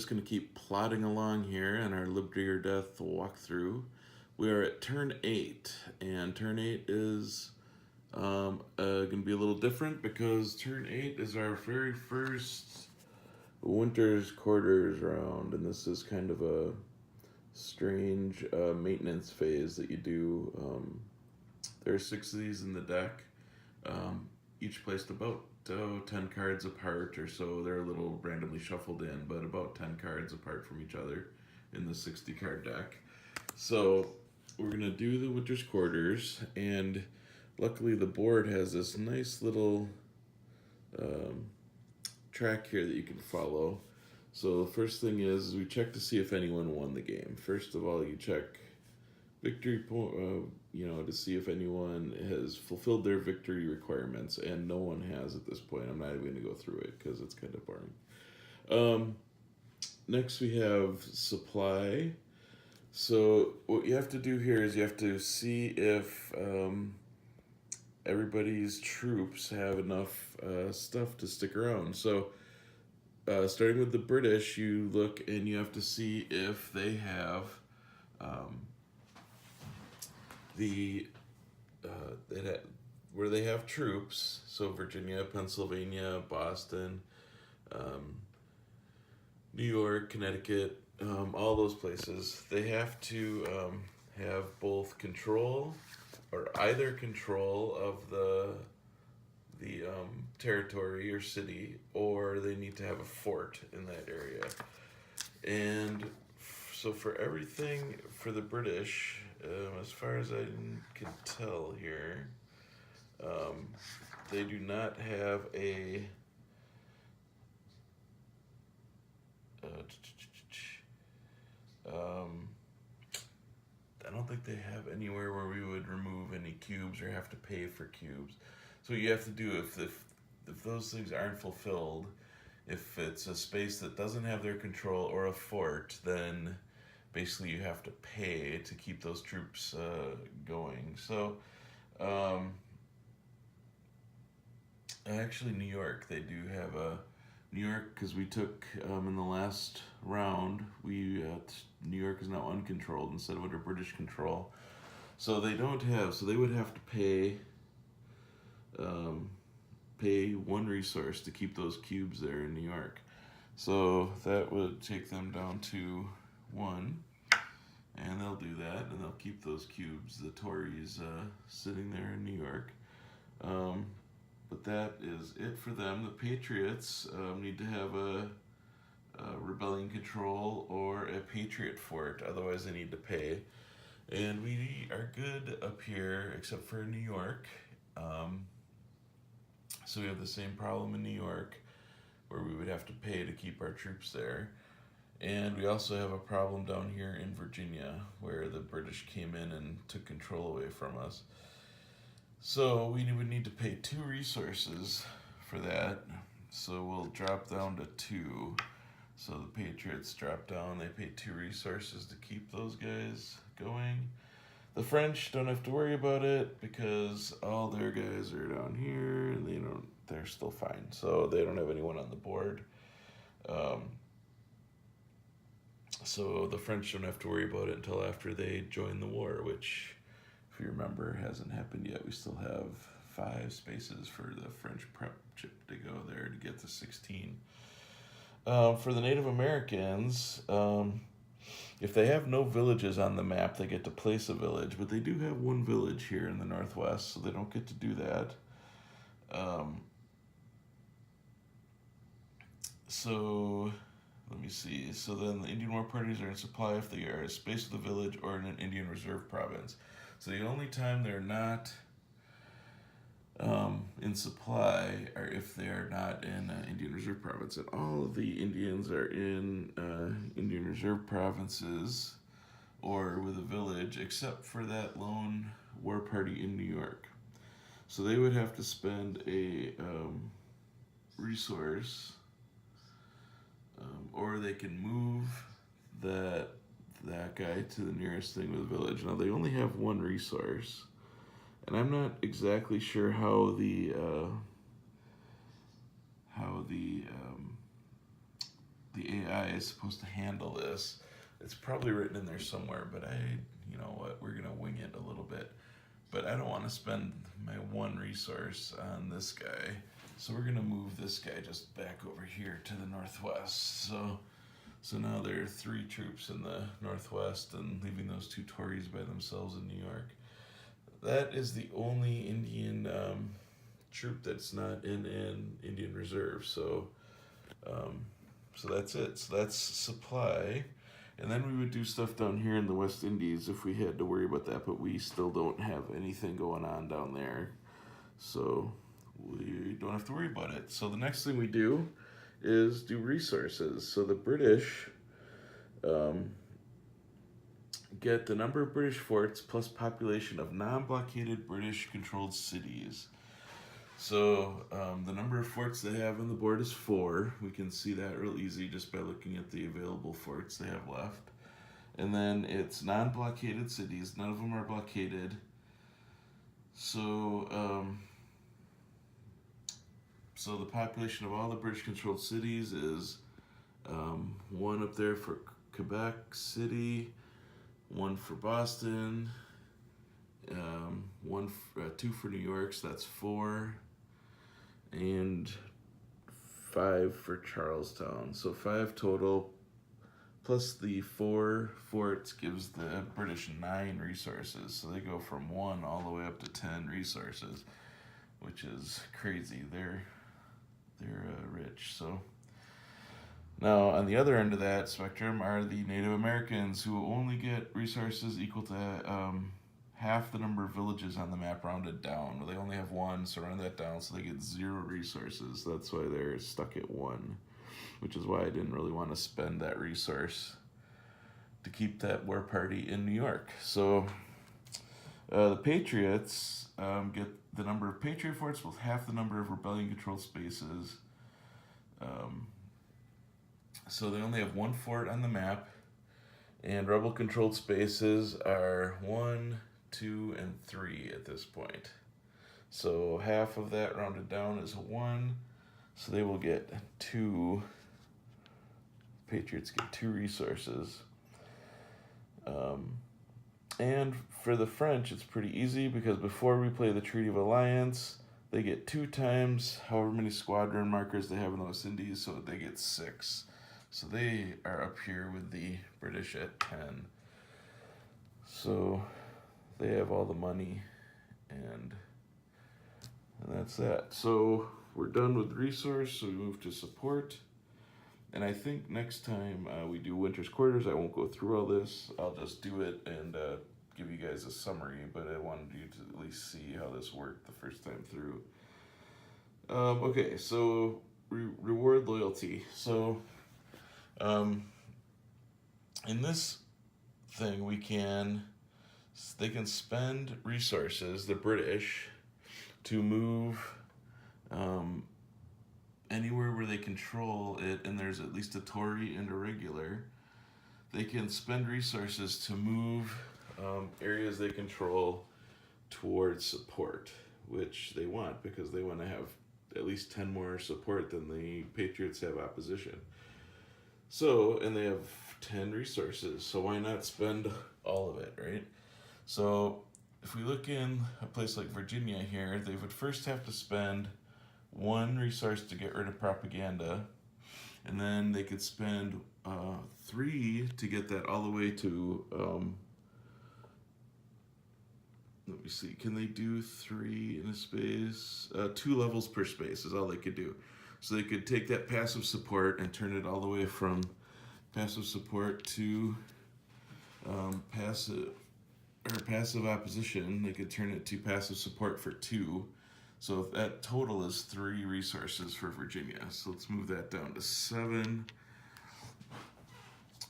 just going to keep plodding along here in our Liberty or Death walkthrough. We are at turn 8, and turn 8 is going to be a little different because turn 8 is our very first winter's quarters round, and this is kind of a strange maintenance phase that you do. There are 6 of these in the deck, each placed about 10 cards apart or so. They're a little randomly shuffled in, but about 10 cards apart from each other in the 60 card deck. So we're going to do the Winter's Quarters, and luckily the board has this nice little track here that you can follow. So the first thing is we check to see if anyone won the game. First of all, you check victory point, to see if anyone has fulfilled their victory requirements, and no one has at this point. I'm not even going to go through it because it's kind of boring. Next we have supply. So what you have to do here is you have to see if everybody's troops have enough stuff to stick around. So starting with the British, you look and you have to see if they have where they have troops. So Virginia, Pennsylvania, Boston, New York, Connecticut, all those places, they have to have both control or either control of the territory or city, or they need to have a fort in that area. And so for everything for the British, as far as I can tell here, they do not have a I don't think they have anywhere where we would remove any cubes or have to pay for cubes. So what you have to do, if those things aren't fulfilled, if it's a space that doesn't have their control or a fort, then basically you have to pay to keep those troops going. So actually New York, they do have a New York, because we took in the last round, New York is now uncontrolled instead of under British control. So they don't have, so they would have to pay one resource to keep those cubes there in New York. So that would take them down to 1, and they'll do that, and they'll keep those cubes, the Tories, sitting there in New York. But that is it for them. The Patriots need to have a rebellion control or a patriot fort, otherwise they need to pay. And we are good up here except for New York. So we have the same problem in New York where we would have to pay to keep our troops there. And we also have a problem down here in Virginia where the British came in and took control away from us. So we would need to pay 2 resources for that. So we'll drop down to 2. So the Patriots drop down, they pay 2 resources to keep those guys going. The French don't have to worry about it because all their guys are down here and they're still fine. So they don't have anyone on the board. So the French don't have to worry about it until after they join the war, which, if you remember, hasn't happened yet. We still have 5 spaces for the French prep chip to go there to get to 16. For the Native Americans, if they have no villages on the map, they get to place a village, but they do have 1 village here in the Northwest, so they don't get to do that. So let me see. So then the Indian war parties are in supply if they are a space of the village or in an Indian reserve province. So the only time they're not in supply are if they are not in Indian reserve province. And all of the Indians are in Indian reserve provinces or with a village, except for that lone war party in New York. So they would have to spend a resource, or they can move that guy to the nearest thing with a village. Now they only have 1 resource, and I'm not exactly sure how the the AI is supposed to handle this. It's probably written in there somewhere, but you know what, we're gonna wing it a little bit. But I don't want to spend my one resource on this guy, so we're gonna move this guy just back over here to the northwest. So now there are 3 troops in the northwest, and leaving those 2 Tories by themselves in New York. That is the only Indian troop that's not in an Indian reserve. So that's it. So that's supply. And then we would do stuff down here in the West Indies if we had to worry about that, but we still don't have anything going on down there. So we don't have to worry about it. So the next thing we do is do resources. So the British get the number of British forts plus population of non-blockaded British-controlled cities. So the number of forts they have on the board is 4. We can see that real easy just by looking at the available forts they have left. And then it's non-blockaded cities. None of them are blockaded. So the population of all the British-controlled cities is 1 up there for Quebec City, 1 for Boston, 2 for New York, so that's 4, and 5 for Charlestown. So 5 total, plus the 4 forts gives the British 9 resources. So they go from 1 all the way up to 10 resources, which is crazy. They're rich. So now on the other end of that spectrum are the Native Americans, who only get resources equal to half the number of villages on the map rounded down. Well, they only have 1, so round that down, so they get 0 resources. That's why they're stuck at 1, which is why I didn't really want to spend that resource to keep that war party in New York. So the Patriots get the number of Patriot forts with half the number of rebellion-controlled spaces. So they only have 1 fort on the map, and rebel-controlled spaces are 1, 2, and 3 at this point. So half of that rounded down is 1, so they will get 2. Patriots get 2 resources. And for the French, it's pretty easy, because before we play the Treaty of Alliance, they get 2 times however many squadron markers they have in the West Indies, so they get 6. So they are up here with the British at 10. So they have all the money, and that's that. So we're done with resource, so we move to support. And I think next time we do Winter's Quarters, I won't go through all this. I'll just do it and give you guys a summary, but I wanted you to at least see how this worked the first time through. Okay, so reward loyalty. So in this thing, they can spend resources, the British, to move anywhere where they control it, and there's at least a Tory and a regular. They can spend resources to move areas they control towards support, which they want, because they want to have at least 10 more support than the Patriots have opposition. So, and they have 10 resources, so why not spend all of it, right? So if we look in a place like Virginia here, they would first have to spend 1 resource to get rid of propaganda, and then they could spend 3 to get that all the way to, let me see, can they do 3 in a space? 2 levels per space is all they could do. So they could take that passive support and turn it all the way from passive support to passive opposition. They could turn it to passive support for 2. So that total is 3 resources for Virginia. So let's move that down to 7.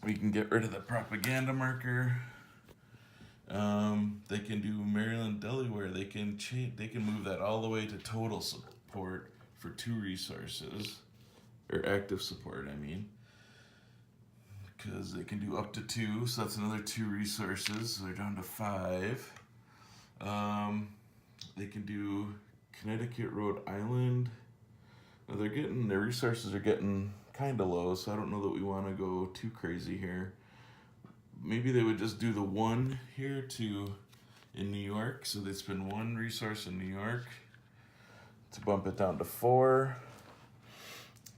We can get rid of the propaganda marker. They can do Maryland, Delaware. They can move that all the way to total support for 2 resources, or active support, I mean, because they can do up to 2, so that's another 2 resources, so they're down to 5. They can do Connecticut, Rhode Island. Now their resources are getting kind of low, so I don't know that we want to go too crazy here. Maybe they would just do the 1 here in New York, so they spend 1 resource in New York to bump it down to 4.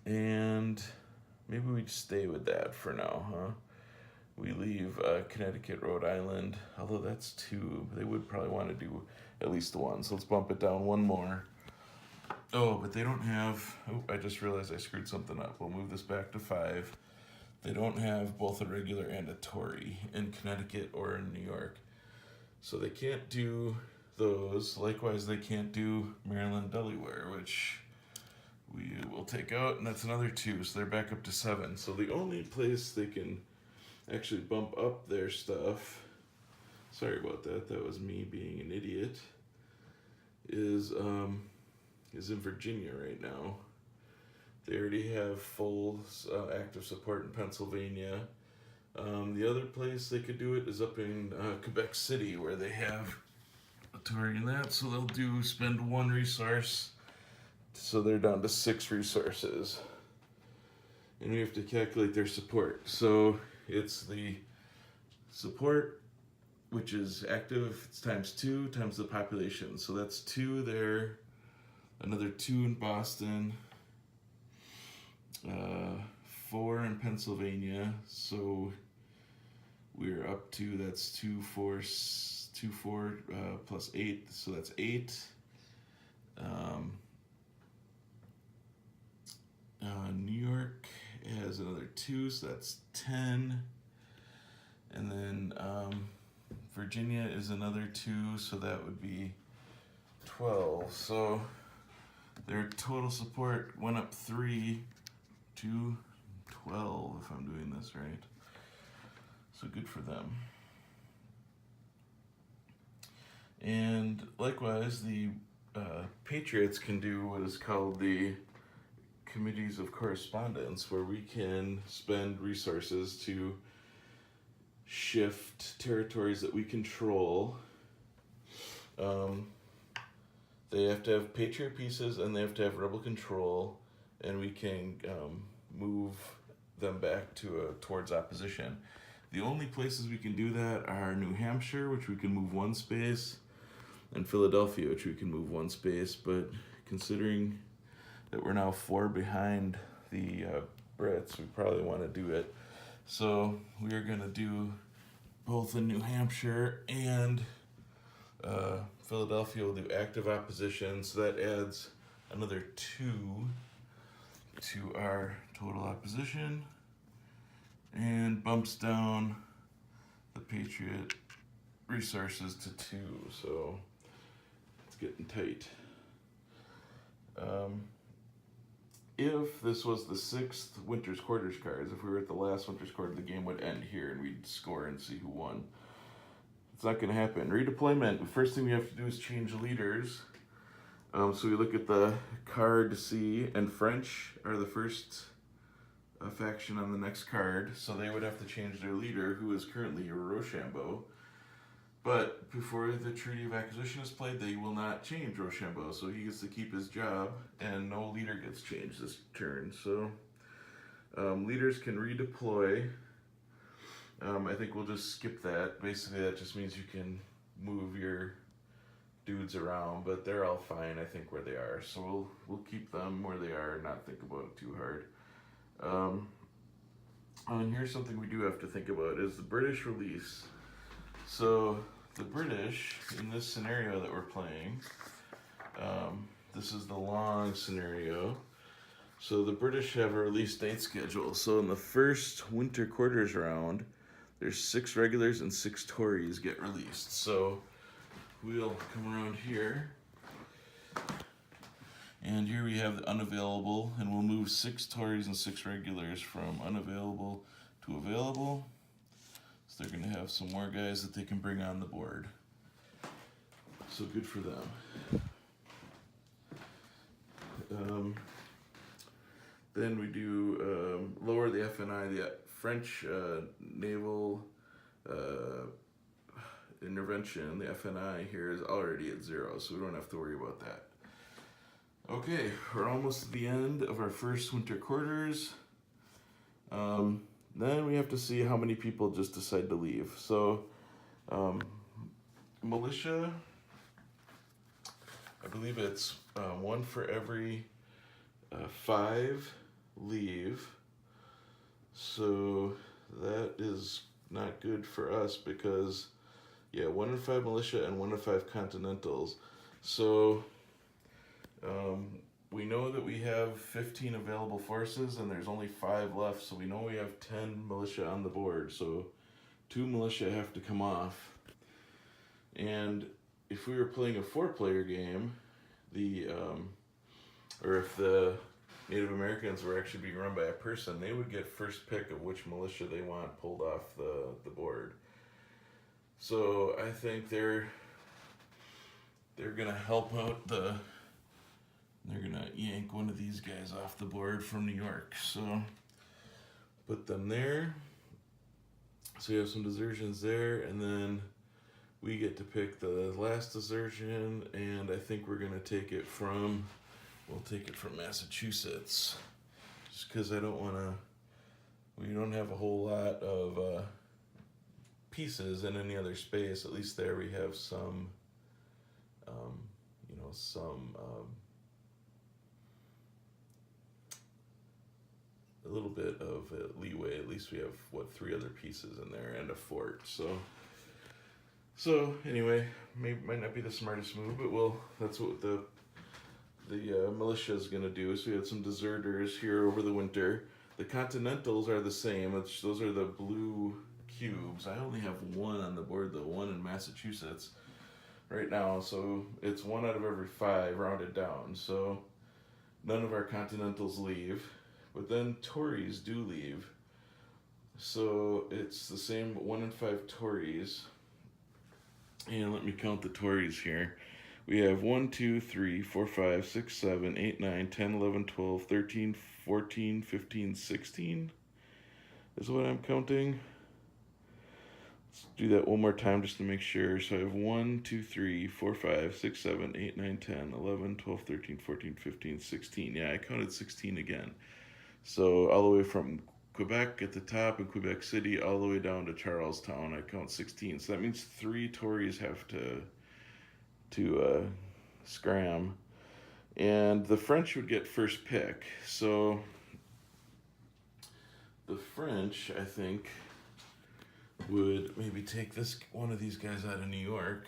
And maybe we just stay with that for now, huh? We leave Connecticut, Rhode Island, although that's 2. They would probably want to do at least 1, so let's bump it down 1 more. Oh, but they don't have, oh, I just realized I screwed something up. We'll move this back to 5. They don't have both a regular and a Tory in Connecticut or in New York. So they can't do those. Likewise, they can't do Maryland, Delaware, which we will take out, and that's another 2, so they're back up to 7. So the only place they can actually bump up their stuff, sorry about that, that was me being an idiot, is in Virginia right now. They already have full active support in Pennsylvania. The other place they could do it is up in Quebec City, where they have a Tory in that, so they'll spend 1 resource, so they're down to 6 resources. And we have to calculate their support. So it's the support, which is active, it's times 2 times the population. So that's 2 there, another 2 in Boston, 4 in Pennsylvania. So we're up to, that's 2, 4 plus 8, so that's 8. New York has another 2, so that's 10. And then Virginia is another 2, so that would be 12. So their total support went up 3 to 12, if I'm doing this right. So good for them. And likewise, the Patriots can do what is called the Committees of Correspondence, where we can spend resources to shift territories that we control. They have to have Patriot pieces and they have to have rebel control, and we can move them back towards opposition. The only places we can do that are New Hampshire, which we can move 1 space, and Philadelphia, which we can move 1 space, but considering that we're now 4 behind the Brits, we probably want to do it. So we are going to do both in New Hampshire and Philadelphia will do active opposition, so that adds another 2 to our total opposition and bumps down the Patriot resources to 2, so it's getting tight. If this was the 6th Winter's Quarters cards, if we were at the last Winter's Quarter, the game would end here and we'd score and see who won. It's not going to happen. Redeployment, the first thing we have to do is change leaders. So we look at the card to see, and French are the first faction on the next card, so they would have to change their leader, who is currently Rochambeau. But before the Treaty of Acquisition is played, they will not change Rochambeau, so he gets to keep his job, and no leader gets changed this turn. So leaders can redeploy. I think we'll just skip that. Basically, that just means you can move your dudes around, but they're all fine, I think, where they are. So we'll keep them where they are and not think about it too hard. And here's something we do have to think about, is the British release. So the British, in this scenario that we're playing, this is the long scenario. So the British have a release date schedule. So in the first Winter Quarters round, there's 6 regulars and 6 Tories get released. So we'll come around here, and here we have the unavailable, and we'll move 6 Tories and 6 regulars from unavailable to available. So they're going to have some more guys that they can bring on the board. So good for them. Then we do lower the FNI, the French naval intervention. The FNI here is already at 0, so we don't have to worry about that. Okay, we're almost at the end of our first Winter Quarters. Then we have to see how many people just decide to leave. So, militia, I believe it's one for every 5 leave. So that is not good for us because, yeah, 1 in 5 militia and 1 in 5 continentals. So we know that we have 15 available forces and there's only 5 left, so we know we have 10 militia on the board. So 2 militia have to come off. And if we were playing a 4-player game, or if the Native Americans were actually being run by a person, they would get first pick of which militia they want pulled off the board. So I think they're gonna help out they're gonna yank one of these guys off the board from New York. So put them there. So you have some desertions there, and then we get to pick the last desertion, and I think we're gonna take it from, we'll take it from Massachusetts, just because I don't wanna, we don't have a whole lot of pieces in any other space. At least there we have some, a little bit of leeway. At least we have, 3 other pieces in there and a fort. So anyway, might not be the smartest move, but that's what the militia is going to do. So we had some deserters here over the winter. The Continentals are the same. Those are the blue cubes. I only have 1 on the board, though, 1 in Massachusetts right now. So it's 1 out of every 5 rounded down. So none of our Continentals leave. But then Tories do leave. So it's the same 1 in 5 Tories. And let me count the Tories here. We have 1, 2, 3, 4, 5, 6, 7, 8, 9, 10, 11, 12, 13, 14, 15, 16 is what I'm counting. Let's do that one more time just to make sure. So I have 1, 2, 3, 4, 5, 6, 7, 8, 9, 10, 11, 12, 13, 14, 15, 16. Yeah, I counted 16 again. So all the way from Quebec at the top and Quebec City all the way down to Charlestown, I count 16. So that means 3 Tories have to scram, and the French would get first pick. So the French, I think, would maybe take one of these guys out of New York,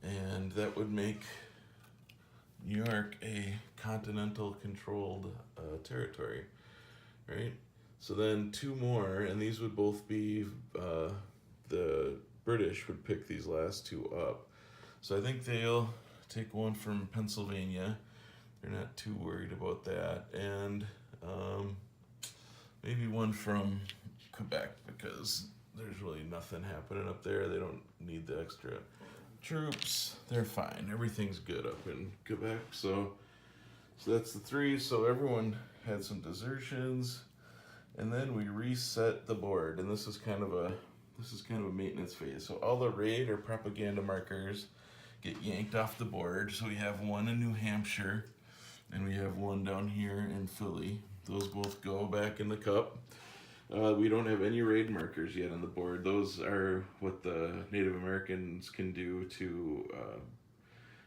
and that would make New York a continental controlled territory, right? So then 2 more, and these would both be, the British would pick these last 2 up. So I think they'll take 1 from Pennsylvania. They're not too worried about that. And maybe 1 from Quebec, because there's really nothing happening up there. They don't need the extra troops. They're fine. Everything's good up in Quebec. So that's the 3. So everyone had some desertions. And then we reset the board. And this is kind of a maintenance phase. So all the raid or propaganda markers get yanked off the board. So we have 1 in New Hampshire, and we have 1 down here in Philly. Those both go back in the cup. We don't have any raid markers yet on the board. Those are what the Native Americans can do to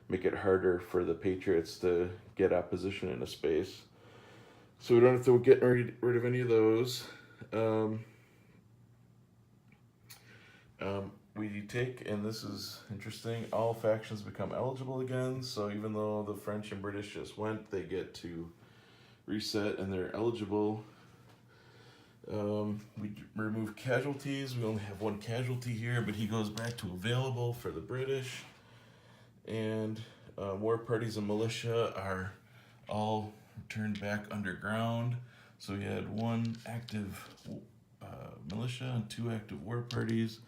make it harder for the Patriots to get opposition in a space. So we don't have to get rid of any of those. We take, and this is interesting, all factions become eligible again. So even though the French and British just went, they get to reset and they're eligible. We remove casualties. We only have 1 casualty here, but he goes back to available for the British. And war parties and militia are all turned back underground. So we had 1 active militia and 2 active war parties.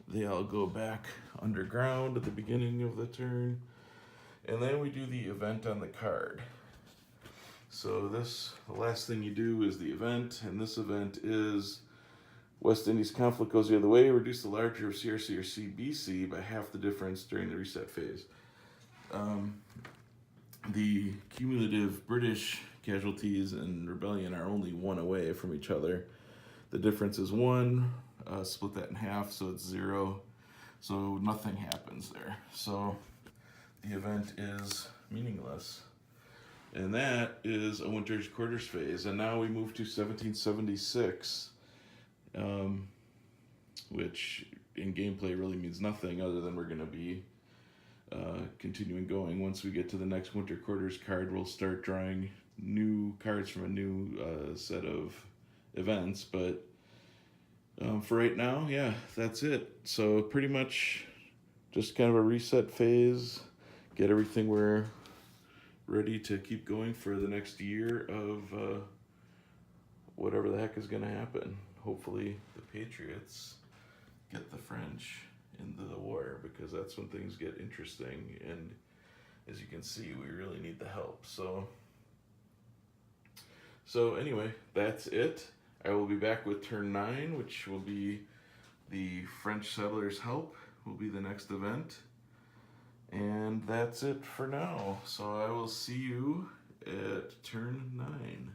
They all go back underground at the beginning of the turn. And then we do the event on the card. So the last thing you do is the event, and this event is West Indies conflict goes the other way, reduce the larger of CRC or CBC by half the difference during the reset phase. The cumulative British casualties and rebellion are only 1 away from each other. The difference is 1. Split that in half, so it's 0. So nothing happens there. So the event is meaningless. And that is a winter's quarters phase. And now we move to 1776, which in gameplay really means nothing other than we're going to be continuing going. Once we get to the next winter quarters card, we'll start drawing new cards from a new set of events. But for right now, yeah, that's it. So pretty much just kind of a reset phase, get everything we're ready to keep going for the next year of whatever the heck is going to happen. Hopefully the Patriots get the French into the war, because that's when things get interesting, and as you can see, we really need the help. So anyway, that's it. I will be back with turn 9, which will be the French settlers' help, will be the next event. And that's it for now. So I will see you at turn 9.